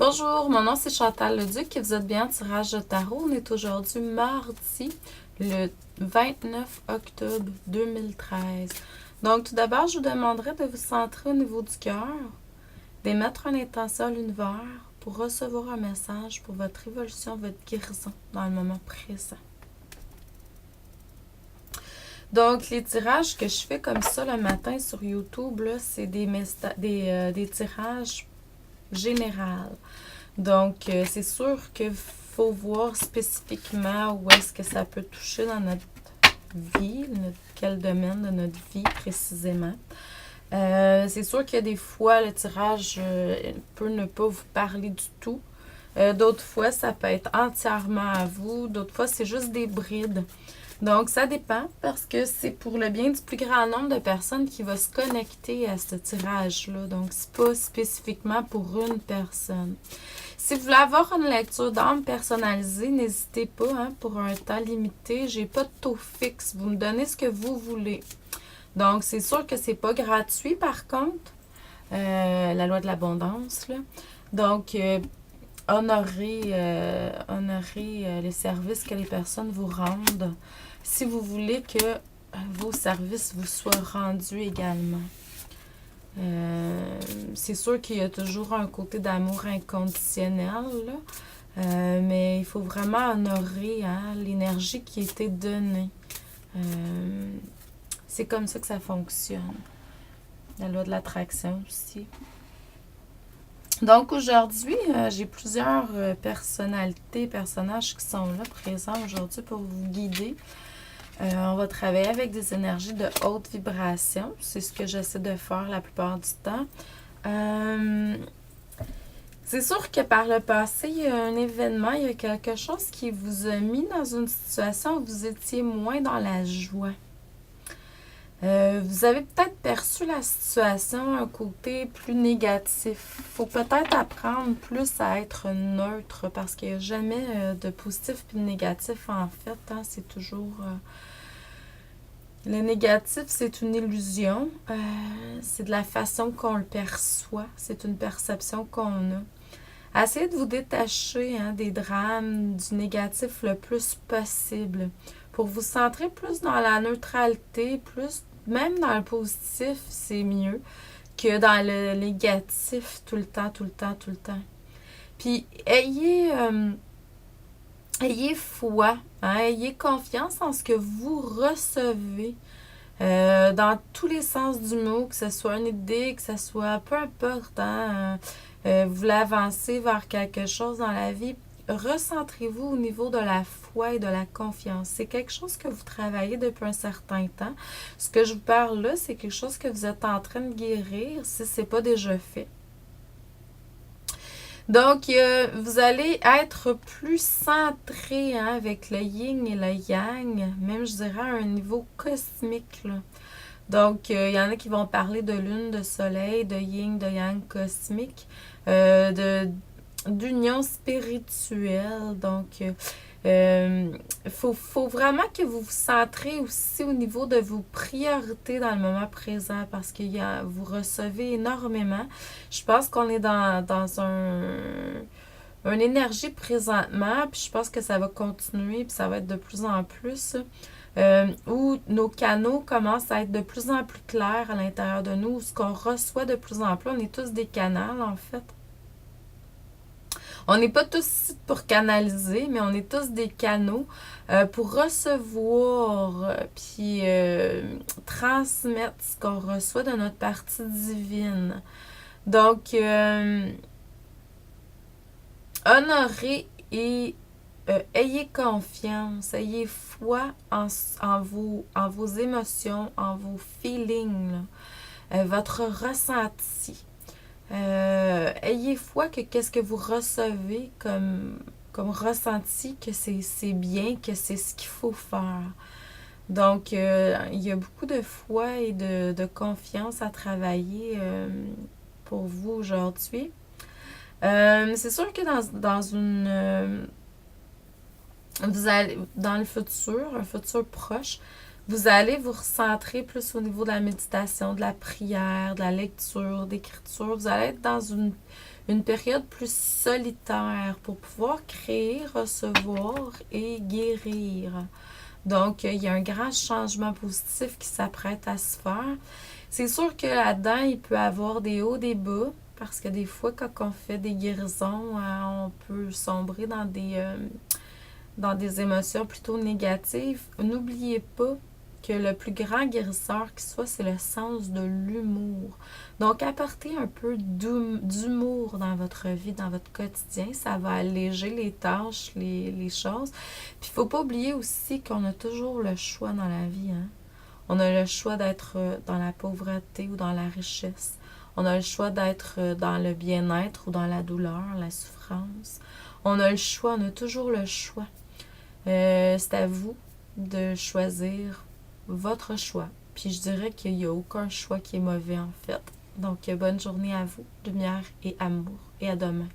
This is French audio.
Bonjour, mon nom c'est Chantal Leduc et vous êtes bien en tirage de tarot. On est aujourd'hui mardi, le 29 octobre 2013. Donc tout d'abord, je vous demanderai de vous centrer au niveau du cœur, d'émettre une intention à l'univers pour recevoir un message pour votre évolution, votre guérison dans le moment présent. Donc, les tirages que je fais comme ça le matin sur YouTube, c'est des tirages généraux. Donc, c'est sûr qu'il faut voir spécifiquement où est-ce que ça peut toucher dans notre vie, quel domaine de notre vie précisément. C'est sûr que des fois, le tirage peut ne pas vous parler du tout. D'autres fois, ça peut être entièrement à vous. D'autres fois, c'est juste des brides. Donc, ça dépend parce que c'est pour le bien du plus grand nombre de personnes qui va se connecter à ce tirage-là. Donc, c'est pas spécifiquement pour une personne. Si vous voulez avoir une lecture d'âme personnalisée, n'hésitez pas, pour un temps limité. J'ai pas de taux fixe. Vous me donnez ce que vous voulez. Donc, c'est sûr que c'est pas gratuit, par contre. La loi de l'abondance, là. Donc, honorez les services que les personnes vous rendent si vous voulez que vos services vous soient rendus également. C'est sûr qu'il y a toujours un côté d'amour inconditionnel, là, mais il faut vraiment honorer l'énergie qui a été donnée. C'est comme ça que ça fonctionne. La loi de l'attraction aussi. Donc aujourd'hui, j'ai plusieurs personnages qui sont là, présents aujourd'hui pour vous guider. On va travailler avec des énergies de haute vibration. C'est ce que j'essaie de faire la plupart du temps. C'est sûr que par le passé, il y a un événement, il y a quelque chose qui vous a mis dans une situation où vous étiez moins dans la joie. Vous avez peut-être perçu la situation un côté plus négatif. Il faut peut-être apprendre plus à être neutre parce qu'il n'y a jamais de positif et de négatif en fait. C'est toujours... le négatif, c'est une illusion. C'est de la façon qu'on le perçoit. C'est une perception qu'on a. Essayez de vous détacher des drames, du négatif le plus possible pour vous centrer plus dans la neutralité, plus même dans le positif, c'est mieux que dans le négatif tout le temps. Puis, ayez foi, ayez confiance en ce que vous recevez dans tous les sens du mot, que ce soit une idée, que ce soit peu importe, vous voulez avancer vers quelque chose dans la vie, recentrez-vous au niveau de la foi et de la confiance. C'est quelque chose que vous travaillez depuis un certain temps. Ce que je vous parle là, c'est quelque chose que vous êtes en train de guérir si ce n'est pas déjà fait. Donc, vous allez être plus centré avec le yin et le yang, même je dirais à un niveau cosmique, là. Donc, il y en a qui vont parler de lune, de soleil, de yin, de yang cosmique, d'union spirituelle. Donc, faut vraiment que vous vous centrez aussi au niveau de vos priorités dans le moment présent parce que vous recevez énormément. Je pense qu'on est dans une énergie présentement, puis je pense que ça va continuer, puis ça va être de plus en plus, où nos canaux commencent à être de plus en plus clairs à l'intérieur de nous, où ce qu'on reçoit de plus en plus, on est tous des canaux en fait. On n'est pas tous ici pour canaliser, mais on est tous des canaux pour recevoir puis transmettre ce qu'on reçoit de notre partie divine. Donc, honorez et ayez confiance, ayez foi en vos émotions, en vos feelings, votre ressenti. Ayez foi que qu'est-ce que vous recevez comme ressenti, que c'est bien, que c'est ce qu'il faut faire. Donc, il y a beaucoup de foi et de confiance à travailler pour vous aujourd'hui. C'est sûr que vous allez, dans le futur, un futur proche, vous allez vous recentrer plus au niveau de la méditation, de la prière, de la lecture, d'écriture. Vous allez être dans une une période plus solitaire pour pouvoir créer, recevoir et guérir. Donc, il y a un grand changement positif qui s'apprête à se faire. C'est sûr que là-dedans, il peut y avoir des hauts, des bas, parce que des fois, quand on fait des guérisons, on peut sombrer dans des émotions plutôt négatives. N'oubliez pas que le plus grand guérisseur qui soit, c'est le sens de l'humour. Donc, apportez un peu d'humour dans votre vie, dans votre quotidien. Ça va alléger les tâches, les choses. Puis, il ne faut pas oublier aussi qu'on a toujours le choix dans la vie. Hein? On a le choix d'être dans la pauvreté ou dans la richesse. On a le choix d'être dans le bien-être ou dans la douleur, la souffrance. On a le choix, on a toujours le choix. C'est à vous de choisir votre choix. Puis je dirais qu'il n'y a aucun choix qui est mauvais en fait. Donc bonne journée à vous, lumière et amour. Et à demain.